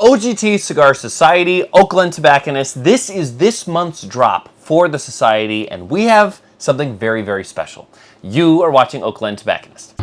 OGT Cigar Society, Oakland Tobacconist. This is this month's drop for the Society, and we have something very, very special. You are watching Oakland Tobacconist.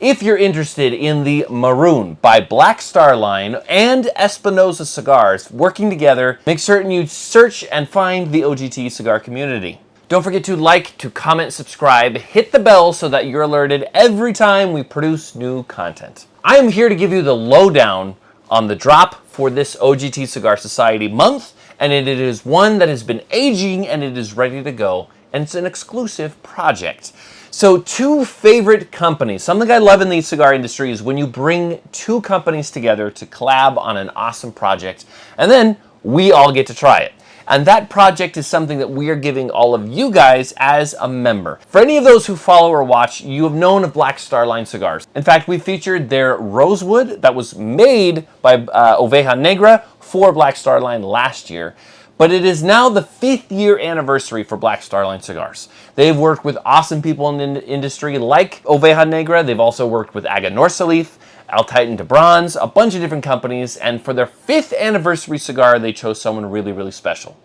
If you're interested in the Marun by Black Star line and Espinosa cigars working together, make certain you search and find the OGT cigar community. Don't forget to like, to comment, subscribe, hit the bell so that you're alerted every time we produce new content. I am here to give you the lowdown on the drop for this OGT Cigar Society month, and it is one that has been aging and it is ready to go, and it's an exclusive project. So two favorite companies. Something I love in the cigar industry is when you bring two companies together to collab on an awesome project, and then we all get to try it. And that project is something that we are giving all of you guys as a member. For any of those who follow or watch, you have known of Black Star Line cigars. In fact, we featured their Rosewood that was made by Oveja Negra for Black Star Line last year. But it is now the 5th year anniversary for Black Star Line cigars. They've worked with awesome people in the industry like Oveja Negra. They've also worked with Aga Norsalif, Altitan de Bronze, a bunch of different companies, and for their 5th anniversary cigar, they chose someone really, really special.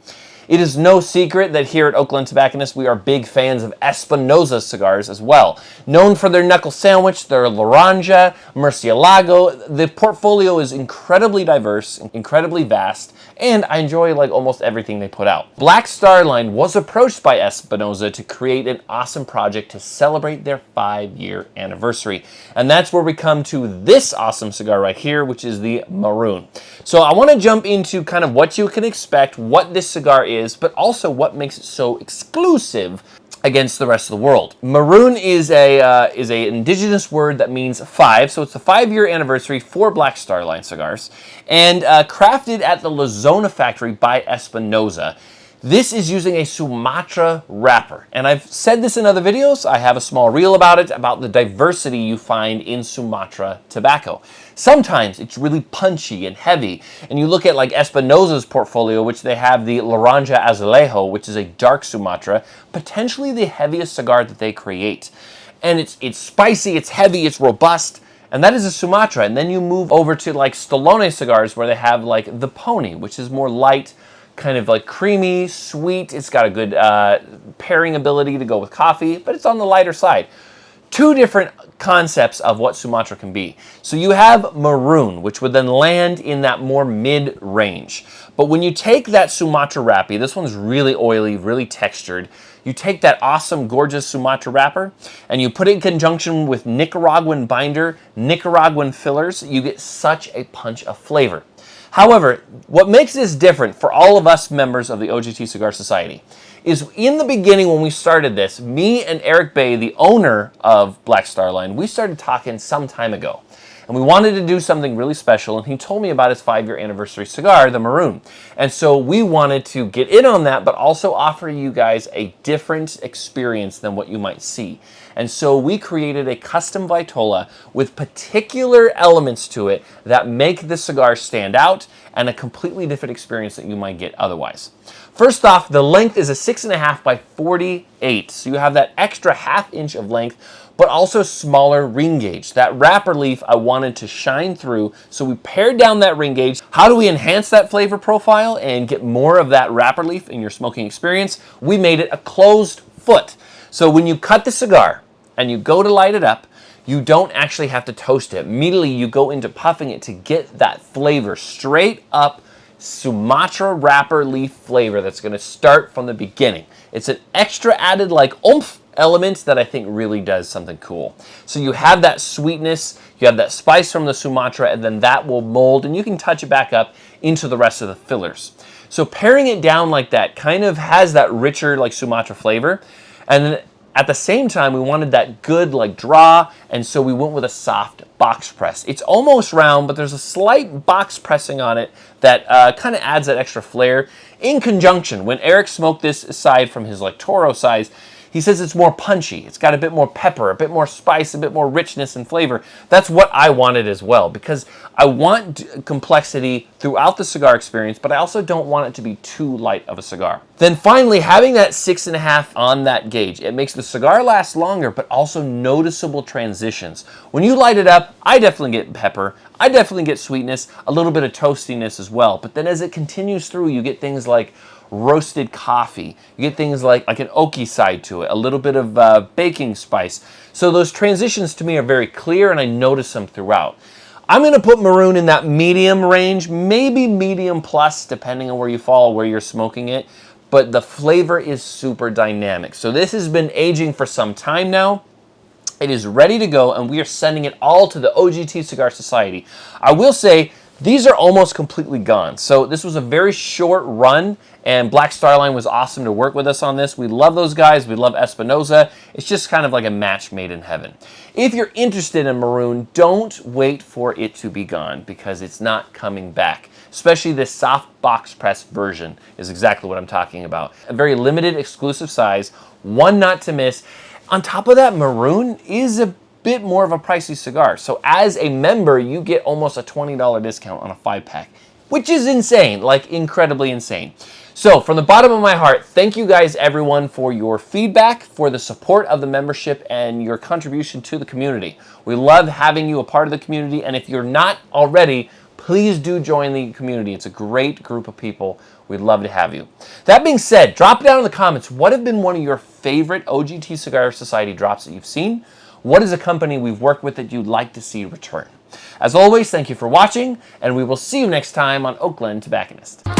It is no secret that here at Oakland Tobacconist, we are big fans of Espinosa cigars as well. Known for their knuckle sandwich, their Laranja, Murcielago, the portfolio is incredibly diverse, incredibly vast, and I enjoy like almost everything they put out. Black Star Line was approached by Espinosa to create an awesome project to celebrate their 5-year anniversary. And that's where we come to this awesome cigar right here, which is the Marun. So I want to jump into kind of what you can expect, what this cigar is, but also what makes it so exclusive against the rest of the world. Marun is a indigenous word that means 5, so it's the 5-year anniversary for Black Star Line cigars, and crafted at the La Zona factory by Espinosa. This is using a Sumatra wrapper, and I've said this in other videos. I have a small reel about it, about the diversity you find in Sumatra tobacco. Sometimes it's really punchy and heavy, and you look at like Espinosa's portfolio, which they have the Laranja Azulejo, which is a dark Sumatra, potentially the heaviest cigar that they create. And it's spicy, it's heavy, it's robust, and that is a Sumatra. And then you move over to like Stallone cigars, where they have like the Pony, which is more light, kind of like creamy, sweet. It's got a good pairing ability to go with coffee, but it's on the lighter side. Two different concepts of what Sumatra can be. So you have Marun, which would then land in that more mid-range. But when you take that Sumatra wrappy, this one's really oily, really textured. You take that awesome, gorgeous Sumatra wrapper, and you put it in conjunction with Nicaraguan binder, Nicaraguan fillers, you get such a punch of flavor. However, what makes this different for all of us members of the OGT Cigar Society is in the beginning when we started this, me and Eric Bay, the owner of Black Star Line, we started talking some time ago. And we wanted to do something really special, and he told me about his 5-year anniversary cigar, the Marun. And so we wanted to get in on that, but also offer you guys a different experience than what you might see. And so we created a custom Vitola with particular elements to it that make the cigar stand out and a completely different experience that you might get otherwise. First off, the length is a 6.5 by 48. So you have that extra ½ inch of length, but also smaller ring gauge. That wrapper leaf I wanted to shine through, so we pared down that ring gauge. How do we enhance that flavor profile and get more of that wrapper leaf in your smoking experience? We made it a closed foot. So when you cut the cigar and you go to light it up, you don't actually have to toast it. Immediately you go into puffing it to get that flavor, straight up Sumatra wrapper leaf flavor that's going to start from the beginning. It's an extra added like oomph element that I think really does something cool. So you have that sweetness, you have that spice from the Sumatra, and then that will mold and you can touch it back up into the rest of the fillers. So paring it down like that kind of has that richer like Sumatra flavor, and then at the same time, we wanted that good like draw, and so we went with a soft box press. It's almost round, but there's a slight box pressing on it that kind of adds that extra flair. In conjunction, when Eric smoked this aside from his like Toro size, He says it's more punchy. It's got a bit more pepper, a bit more spice, a bit more richness and flavor. That's what I wanted as well, because I want complexity throughout the cigar experience, but I also don't want it to be too light of a cigar. Then finally, having that 6.5 on that gauge, it makes the cigar last longer, but also noticeable transitions. When you light it up, I definitely get pepper. I definitely get sweetness, a little bit of toastiness as well. But then as it continues through, you get things like roasted coffee. You get things like an oaky side to it, a little bit of baking spice. So those transitions to me are very clear, and I notice them throughout. I'm going to put Marun in that medium range, maybe medium plus, depending on where you fall, where you're smoking it. But the flavor is super dynamic. So this has been aging for some time now. It is ready to go, and we are sending it all to the OGT Cigar Society. I will say, these are almost completely gone. So this was a very short run, and Black Star Line was awesome to work with us on this. We love those guys. We love Espinosa. It's just kind of like a match made in heaven. If you're interested in Marun, don't wait for it to be gone, because it's not coming back. Especially this soft box press version is exactly what I'm talking about. A very limited exclusive size, one not to miss. On top of that, Marun is a bit more of a pricey cigar. So as a member, you get almost a $20 discount on a 5-pack, which is insane, like incredibly insane. So from the bottom of my heart, thank you guys, everyone, for your feedback, for the support of the membership, and your contribution to the community. We love having you a part of the community, and if you're not already, please do join the community. It's a great group of people. We'd love to have you. That being said, drop it down in the comments. What have been one of your favorite OGT Cigar Society drops that you've seen? What is a company we've worked with that you'd like to see return? As always, thank you for watching, and we will see you next time on Oakland Tobacconist.